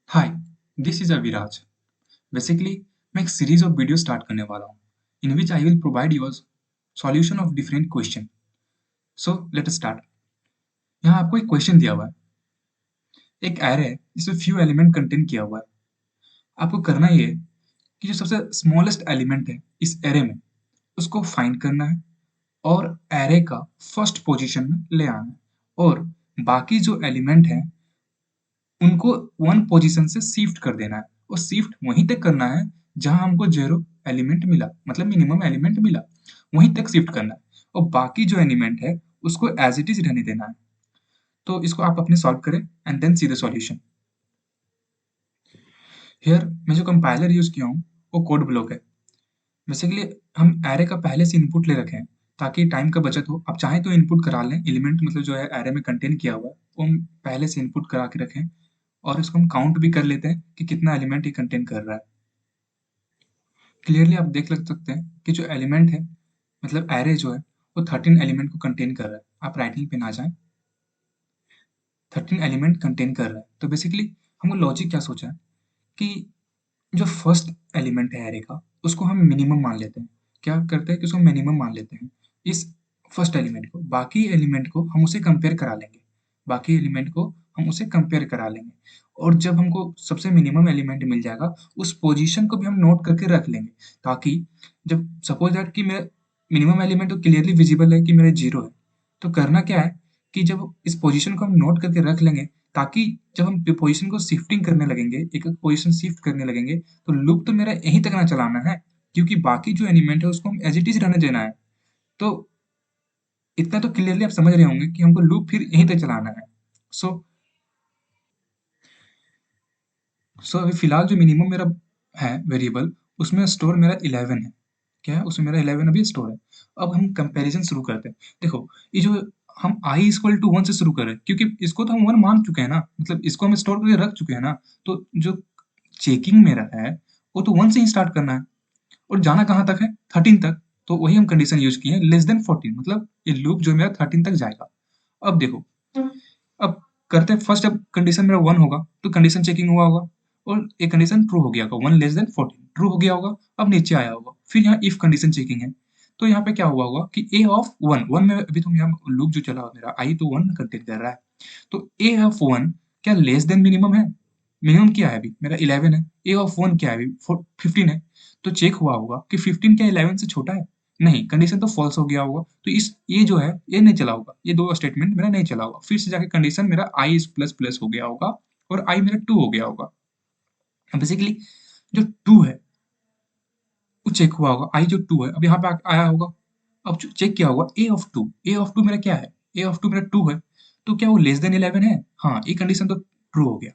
Hi, this is Aviraj. Basically मैं एक series of video start करने वाला हूँ in which I will provide your solution of different question. So let start. यहाँ आपको एक क्वेश्चन दिया हुआ है। एक एरे है जिसमें फ्यू एलिमेंट कंटेन किया हुआ है। आपको करना ये है कि जो सबसे स्मॉलेस्ट एलिमेंट है इस एरे में उसको फाइंड करना है और एरे का फर्स्ट पोजीशन में ले आना है और बाकी जो एलिमेंट है उनको वन पोजीशन से शिफ्ट कर देना है और शिफ्ट वहीं तक करना है जहां हमको जीरो एलिमेंट मिला, मतलब मिनिमम एलिमेंट मिला, वहीं तक शिफ्ट करना है और बाकी जो एलिमेंट है उसको एज इट इज रहने देना है। तो इसको आप अपने सॉल्व करें and then see the solution. Here मैं जो कंपाइलर यूज किया हूँ वो कोड ब्लॉक है। बेसिकली हम एरे का पहले से इनपुट ले रखे हैं ताकि टाइम का बचत हो। आप चाहें तो इनपुट करा लें, एलिमेंट मतलब जो है एरे में कंटेन किया हुआ है वो हम पहले से इनपुट करा के रखें और इसको हम काउंट भी कर लेते हैं कि कितना एलिमेंट ये कंटेन कर रहा है। क्लियरली आप देख लग सकते हैं कि जो एलिमेंट है मतलब एरे जो है वो 13 एलिमेंट को कंटेन कर रहा है। आप राइटिंग पे ना जाएं, 13 एलिमेंट कंटेन कर रहा है। तो बेसिकली हमको लॉजिक क्या सोचा है कि जो फर्स्ट एलिमेंट है एरे का उसको हम मिनिमम मान लेते हैं। क्या करते हैं कि उसको मिनिमम मान लेते हैं इस फर्स्ट एलिमेंट को। बाकी एलिमेंट को हम उसे कंपेयर करा लेंगे, बाकी एलिमेंट को हम उसे कंपेयर करा लेंगे और जब हमको सबसे मिनिमम एलिमेंट मिल जाएगा उस पोजीशन को भी हम नोट करके रख लेंगे ताकि जब सपोज दैट कि मेरा मिनिमम एलिमेंट तो क्लियरली विजिबल है कि मेरा जीरो है, तो करना क्या है कि जब इस पोजीशन को हम नोट करके रख लेंगे ताकि जब हम पोजीशन को शिफ्टिंग करने लगेंगे, एक एक पोजीशन शिफ्ट करने लगेंगे, तो लूप तो मेरा यहीं तक ना चलाना है क्योंकि बाकी जो एलिमेंट है उसको हम एज इट इज रहने देना है। तो इतना तो क्लियरली आप समझ रहे होंगे कि हमको लूप फिर यहीं तक चलाना है। सो अभी फिलहाल जो मिनिमम मेरा है वेरिएबल उसमें स्टोर मेरा 11 है। क्या है उसमें मेरा 11 अभी स्टोर है। अब हम कंपैरिजन शुरू करते हैं। देखो ये जो हम i इक्वल टू 1 से शुरू कर रहे हैं क्योंकि इसको तो हम 1 मान चुके हैं ना, मतलब इसको हम स्टोर करके रख चुके हैं ना। तो जो चेकिंग मेरा है वो तो 1 से ही स्टार्ट करना है और जाना कहाँ तक है 13 तक। तो वही हम कंडीशन यूज किए हैं लेस देन 14, मतलब ये लूप जो मेरा 13 तक जाएगा। अब देखो, अब करते हैं फर्स्ट, जब कंडीशन मेरा 1 होगा तो कंडीशन चेकिंग हुआ होगा और एक कंडीशन ट्रू हो गया होगा, 1 लेस देन 14 ट्रू हो गया होगा। अब नीचे आया होगा, फिर यहाँ इफ कंडीशन चेकिंग है तो यहाँ पे क्या हुआ होगा कि ए ऑफ 1, 1 में अभी तो यहाँ लूप जो चला मेरा आई तो 1 कंटेन कर रहा है, तो ए ऑफ 1 क्या लेस देन मिनिमम है? मिनिमम क्या है अभी मेरा 11 है, ए ऑफ 1 क्या है अभी 15 है। तो चेक हुआ होगा कि 15 क्या 11 से छोटा है? नहीं, कंडीशन तो फॉल्स हो गया होगा। तो इस ये जो है ये नहीं चला होगा, ये दो स्टेटमेंट मेरा नहीं चला होगा। फिर से जाके कंडीशन मेरा आई इज प्लस प्लस हो गया होगा और आई मेरा 2 हो गया होगा। बेसिकली जो 2 है वो चेक हुआ होगा, आई जो 2 है अब यहाँ पे आया होगा। अब चेक किया होगा ए ऑफ 2, ए ऑफ 2 मेरा क्या है? ए ऑफ 2 मेरा 2 है। तो क्या वो लेस देन 11 है? हाँ, ये कंडीशन तो ट्रू हो गया।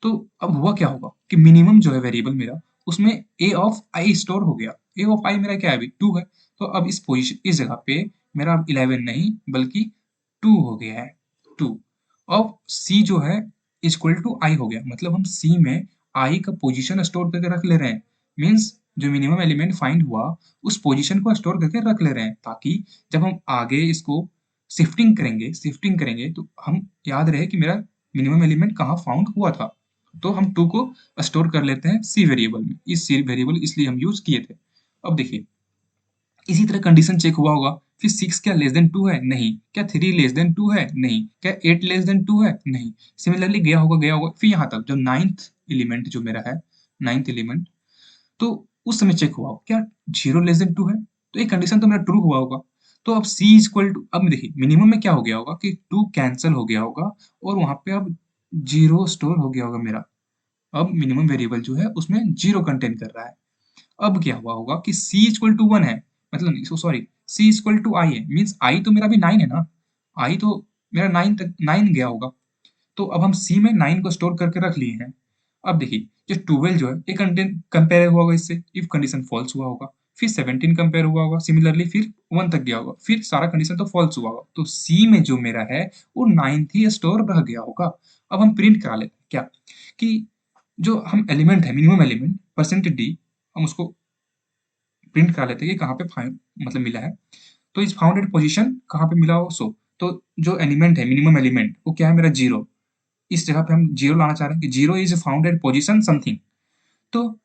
तो अब हुआ क्या होगा कि मिनिमम जो है वेरिएबल मेरा उसमें ए ऑफ आई स्टोर हो गया। ए ऑफ आई मेरा क्या है अभी 2 है। तो अब इस पोजीशन इस जगह पे मेरा अब 11 नहीं बल्कि 2 हो गया है, 2। अब सी जो है इक्वल टू आई हो गया, मतलब हम सी में आई का पोजीशन स्टोर करके रख ले रहे हैं। मीन्स जो मिनिमम एलिमेंट फाइंड हुआ उस पोजीशन को स्टोर करके रख ले रहे हैं ताकि जब हम आगे इसको शिफ्टिंग करेंगे तो हम याद रहे कि मेरा मिनिमम एलिमेंट कहाँ फाउंड हुआ था। तो हम 2 को स्टोर कर लेते हैं सी वेरिएबल में। इस सी वेरिएबल इसलिए हम यूज किए थे। अब देखिए इसी तरह कंडीशन चेक हुआ होगा, फिर 6 क्या लेस देन 2 है? नहीं। क्या 3 लेस देन 2 है? नहीं। क्या 8 लेस देन 2 है? नहीं। सिमिलरली गया होगा फिर यहाँ तक जो नाइन्थ एलिमेंट जो मेरा है, नाइन्थ एलिमेंट, तो उस समय चेक हुआ हो क्या 0 लेस देन 2 है? तो ये कंडीशन तो मेरा ट्रू हुआ होगा। तो अब c इक्वल टू, अब देखिए मिनिमम में क्या हो गया होगा कि 2 कैंसिल हो गया होगा और वहां पे अब 0 स्टोर हो गया होगा मेरा। अब मिनिमम वेरिएबल जो है उसमें 0 कंटेन कर रहा है। अब क्या हुआ होगा कि c इक्वल टू 1 है, मतलब नहीं, सॉरी, c इक्वल टू आई है, मीन्स आई तो मेरा अभी 9 है ना, आई तो मेरा 9 तक 9 गया होगा। तो अब हम सी में 9 को स्टोर करके रख लिए हैं। अब देखिए ये 12 जो है ये कंटेंट कंपेयर हुआ होगा इससे, इफ कंडीशन फॉल्स हुआ होगा। फिर 17 कंपेयर हुआ होगा सिमिलरली, फिर 1 तक गया होगा, फिर सारा कंडीशन तो फॉल्स हुआ होगा। तो सी में जो मेरा है वो 9th ही स्टोर रह गया होगा। अब हम प्रिंट करा लेते हैं क्या कि जो हम एलिमेंट है मिनिमम एलिमेंट परसेंटेज डी, हम उसको प्रिंट करा लेते हैं कि कहाँ पे फाइंड मतलब मिला है। तो इस फाउंडेड पोजीशन कहाँ पे मिला हो, सो तो जो एलिमेंट है मिनिमम एलिमेंट वो क्या है मेरा 0। इस जगह पे हम 0 लाना चाह रहे हैं कि 0 is found at position something. तो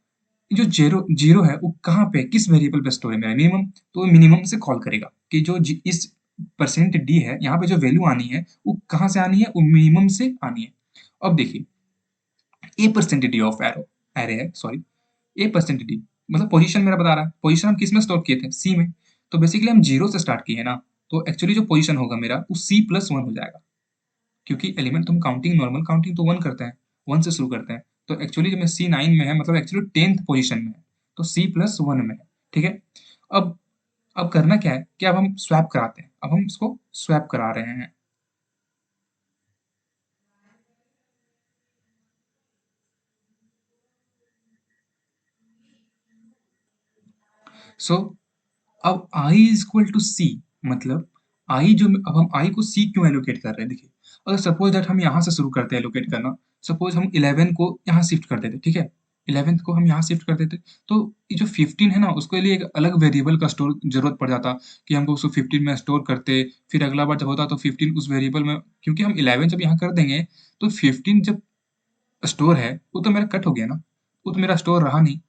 जो 0 है वो कहाँ पे किस वेरिएबल पे स्टोर है मेरा मिनिमम, तो मिनिमम से कॉल करेगा कि जो इस परसेंट डी है यहाँ पे जो वैल्यू आनी है वो कहाँ से आनी है, वो मिनिमम से आनी है। अब देखिए a percent d of arrow array है सॉरी, ए परसेंट डी मतलब पोजीशन मेरा बता रहा है, पोजीशन हम किस में स्टोर किए थे, सी में। तो बेसिकली हम 0 से स्टार्ट किए ना, तो एक्चुअली जो पोजीशन होगा मेरा वो सी प्लस 1 हो जाएगा, क्योंकि एलिमेंट तो हम काउंटिंग नॉर्मल काउंटिंग तो 1 करते हैं, 1 से शुरू करते हैं। तो एक्चुअली जब मैं C9 में है मतलब एक्चुअली 10th पोजीशन में है, तो C प्लस 1 में है, ठीक है? अब अब करना क्या है कि अब हम स्वैप कराते हैं, अब हम इसको स्वैप करा रहे हैं। सो अब i इज इक्वल टू सी, मतलब i जो अब हम i को c क्यों एलोकेट कर रहे हैं, देखिए अगर सपोज दैट हम यहाँ से शुरू करते हैं एलोकेट करना, सपोज हम 11 को यहाँ शिफ्ट कर देते, ठीक है, 11th को हम यहाँ शिफ्ट कर देते, तो ये जो 15 है ना उसके लिए एक अलग वेरिएबल का स्टोर जरूरत पड़ जाता कि हमको उसको 15 में स्टोर करते, फिर अगला बार जब होता तो 15 उस वेरिएबल में, क्योंकि हम 11 जब यहाँ कर देंगे तो 15 जब स्टोर है वो तो मेरा कट हो गया ना, वो तो मेरा स्टोर रहा नहीं।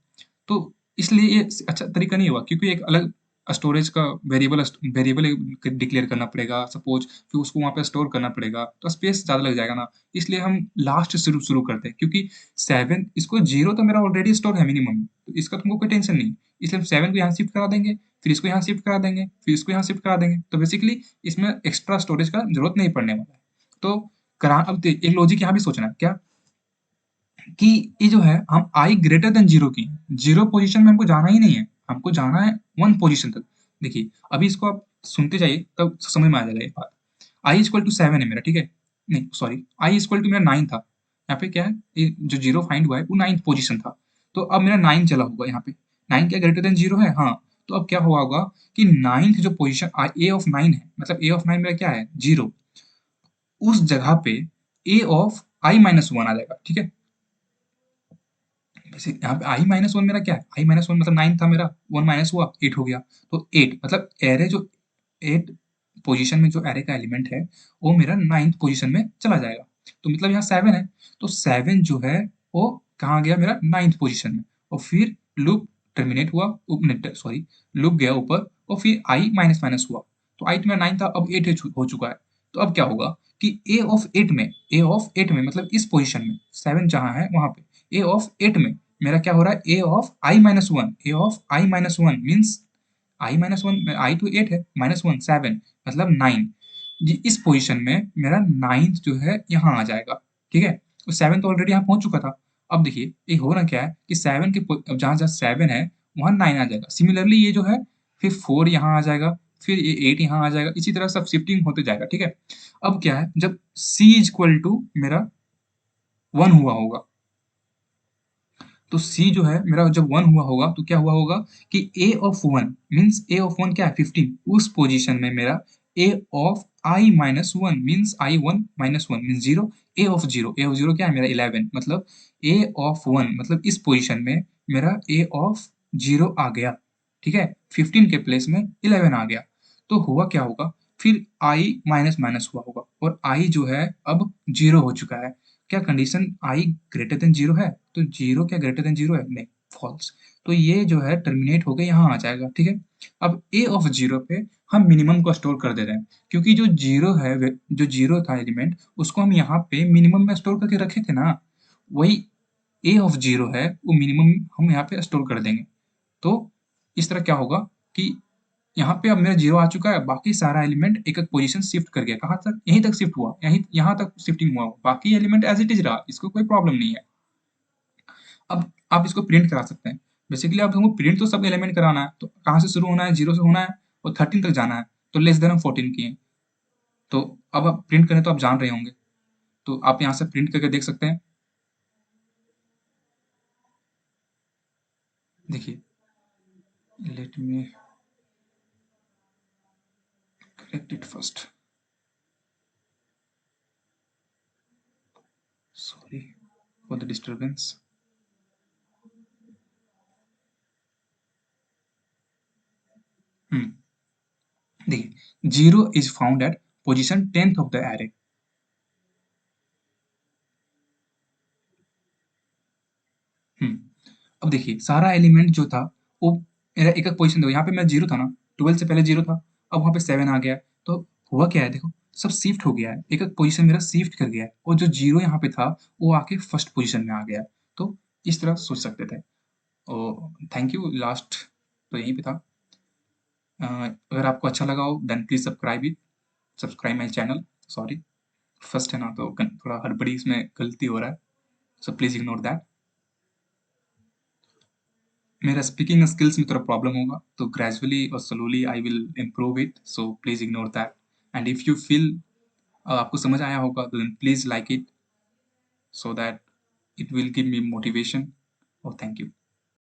तो इसलिए ये अच्छा तरीका नहीं हुआ, क्योंकि एक अलग स्टोरेज का वेरिएबल डिक्लेयर करना पड़ेगा सपोज, फिर उसको वहाँ पे स्टोर करना पड़ेगा तो स्पेस ज़्यादा लग जाएगा ना, इसलिए हम लास्ट से शुरू शुरू करते हैं, क्योंकि 7 इसको 0 तो मेरा ऑलरेडी स्टोर है मिनिमम, तो इसका तुमको कोई टेंशन नहीं, इसलिए हम 7 को यहाँ शिफ्ट करा देंगे, फिर इसको यहाँ शिफ्ट करा देंगे, फिर इसको यहाँ शिफ्ट करा देंगे, तो बेसिकली इसमें एक्स्ट्रा स्टोरेज का जरूरत नहीं पड़ने वाला है। तो करा अब एक लॉजिक यहाँ भी सोचना है क्या कि ये जो है हम आई ग्रेटर देन जीरो की, जीरो पोजीशन में हमको जाना ही नहीं है, हमको जाना है 1 पोजीशन तक। देखिए अभी इसको आप सुनते जाइए तब समझ में आ जाएगा ये बात। आई इक्वल टू 7 है मेरा, ठीक है, नहीं सॉरी आई इक्वल टू मेरा 9 था, यहाँ पे क्या है ये जो जीरो फाइंड हुआ है वो 9th पोजीशन था, तो अब मेरा 9 चला होगा यहाँ पे, 9 क्या ग्रेटर देन जीरो है, हाँ। तो अब क्या हुआ होगा कि 9th जो पोजीशन ए ऑफ 9 है, मतलब ए ऑफ 9 मेरा क्या है जीरो, उस जगह पे ए ऑफ आई माइनस वन आ जाएगा, ठीक है। वैसे यहाँ पे आई माइनस वन मेरा क्या है, आई माइनस वन मतलब 9 था मेरा, 1 माइनस हुआ 8 हो गया, तो 8 मतलब एरे जो 8 पोजीशन में जो एरे का एलिमेंट है वो मेरा 9th पोजीशन में चला जाएगा, तो मतलब यहाँ 7 है, तो 7 जो है वो कहाँ गया मेरा 9th पोजीशन में, और फिर लूप टर्मिनेट हुआ, सॉरी लूप गया ऊपर और फिर आई माइनस माइनस हुआ, तो आई तो मेरा 9 था अब 8 हो चुका है। तो अब क्या होगा कि ए ऑफ 8 में मतलब इस पोजीशन में 7 जहाँ है वहां पे ए ऑफ 8 में मेरा क्या हो रहा है a of i minus one, a of i minus one means i minus one, i तो 8 है माइनस वन 7 मतलब 9, जी इस पोजीशन में मेरा 9th जो है यहाँ आ जाएगा, ठीक है, तो 7 तो ऑलरेडी यहाँ पहुंच चुका था। अब देखिए ये हो ना क्या है कि 7 के जहाँ जहाँ 7 है वहाँ 9 आ जाएगा, सिमिलरली ये जो है फिर 4 यहाँ आ जाएगा, फिर ये 8 यहाँ आ जाएगा, इसी तरह सब शिफ्टिंग होते जाएगा, ठीक है। अब क्या है जब c इज इक्वल टू मेरा 1 हुआ होगा, तो C जो है मेरा जब 1 हुआ होगा तो क्या हुआ होगा कि A of 1 means A of 1 क्या है 15, उस पोजीशन में मेरा A of I minus one means I one minus one means zero, A of zero क्या है मेरा 11, मतलब A ऑफ 1 मतलब इस पोजीशन में मेरा A ऑफ जीरो आ गया, ठीक है, 15 के प्लेस में 11 आ गया, तो हुआ क्या होगा फिर I माइनस माइनस हुआ होगा और I जो है अब जीरो हो चुका है। क्या कंडीशन आई ग्रेटर देन जीरो है, तो जीरो क्या ग्रेटर देन जीरो है, नहीं फॉल्स, तो ये जो है टर्मिनेट होकर यहाँ आ जाएगा, ठीक है। अब ए ऑफ जीरो पे हम मिनिमम को स्टोर कर दे रहे हैं, क्योंकि जो जीरो है जो जीरो था एलिमेंट उसको हम यहाँ पे मिनिमम में स्टोर करके रखे थे ना, वही ए ऑफ जीरो है वो मिनिमम हम यहाँ पे स्टोर कर देंगे, तो इस तरह क्या होगा कि यहाँ पे अब मेरा जीरो आ चुका है, बाकी सारा एलिमेंट एक एक पोजीशन शिफ्ट कर गया, कहाँ तक यहीं तक शिफ्ट हुआ, यहीं यहाँ तक शिफ्टिंग हुआ, बाकी एलिमेंट एज इट इज रहा, इसको कोई प्रॉब्लम नहीं है। अब आप इसको प्रिंट करा सकते हैं, बेसिकली आप हमको प्रिंट तो सब एलिमेंट कराना है, तो कहाँ से शुरू होना है जीरो से होना है और 13 तक जाना है, तो लेस देन हम 14 किए, तो अब आप प्रिंट करें तो आप जान रहे होंगे, तो आप यहाँ से प्रिंट करके देख सकते हैं। देखिए let me correct it first, sorry for the disturbance. देखिए zero is found at position 10th of the array, अब देखिए सारा एलिमेंट जो था वो मेरा एक-एक पोज़ीशन देखो यहाँ पे मैं 0 था ना, 12 से पहले 0 था, अब वहाँ पे 7 आ गया है, तो हुआ क्या है देखो, सब शिफ्ट हो गया है, एक-एक पोज़ीशन मेरा शिफ्ट कर गया है और जो 0 यहाँ पे था, वो आके फर्स्ट पोज़ीशन में आ गया है। तो इस तरह सोच सकते थे। थैंक यू लास्ट तो यहीं पे था। अगर आपको अच्छा लगा हो then please subscribe my channel sorry first है ना तो थोड़ा हड़बड़ी इसमें गलती हो रहा है, सो प्लीज़ इग्नोर दैट। मेरा स्पीकिंग स्किल्स में थोड़ा प्रॉब्लम होगा तो ग्रेजुअली और slowly I will improve it, so please ignore that. And if you feel आपको समझ आया होगा तो please like it so that it will give me motivation और थैंक यू।